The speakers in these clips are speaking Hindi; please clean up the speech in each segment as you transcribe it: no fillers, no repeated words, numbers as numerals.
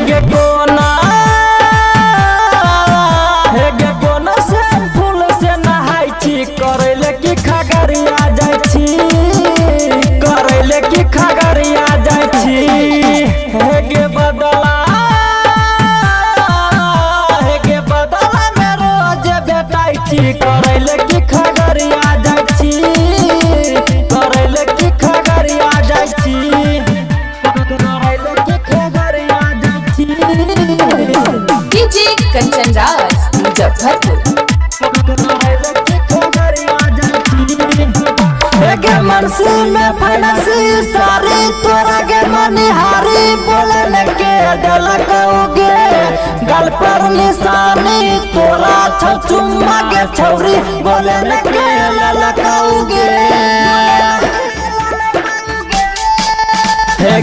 गे कोना से फूल से नहाई छी करैले की खगड़िया जाय छी करैले की खगड़िया जाय छी हे गे बदला में रोज बेटाई छी करैले की खगड़िया जाय छी करैले की खगड़िया जाय छी करैले की खगड़िया जाय छी डीजे कंचन राज मुजफ्फरपुर। गे मनसी में फनसी सारी तोरा गे मनिहारी बोले के डलकौगे गल पर निशानी तोरा चुम्मा के छौरी बोले के ललकौगे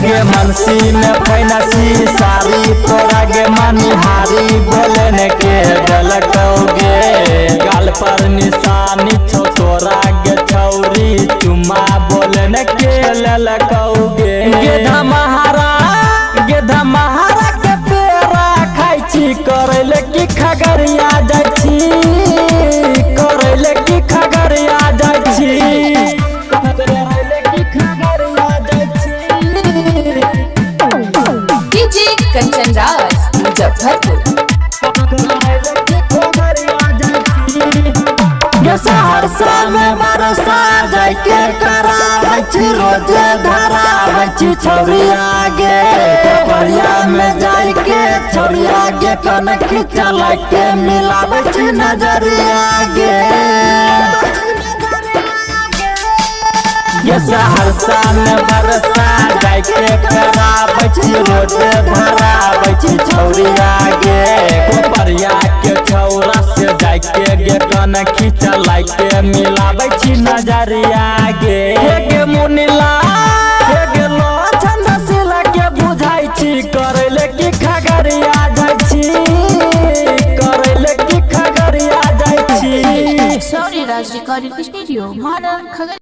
गे मनसी में फनसी सारी तोरा गे मनिहारी बोले के डलकौगे गल पर निशानी छौ तोरा गे छौरी चुम्मा बोले के ललकौगे गे धमहारा के पेड़ा खाई छी करैले की खगड़िया जाय छी करैले की खगड़िया जाय छी करैले की खगड़िया जाय छी डीजे कंचन राज मुजफ्फरपुर। सहरसा में बरसा जाय के कराबै छी रोज धराबै छी छौरी आगे बढ़िया में जाय के छौरी आगे कनखी चला के मिलाबै छी नजरिया गे सहरसा में बरसा जाय के कराबै छी रोज धराबै छी छौरी आगे कोपरिया के छौरा से जाय के गे कनखी चला के मिलाबै छी नजरिया गे मुनिला गे लोचन सिला के बुझाई छी करैले की खगड़िया जाय छी करैले की खगड़िया जाय छी। सॉरी राज रिकॉर्डिंग स्टूडियो मारा खगड़िया।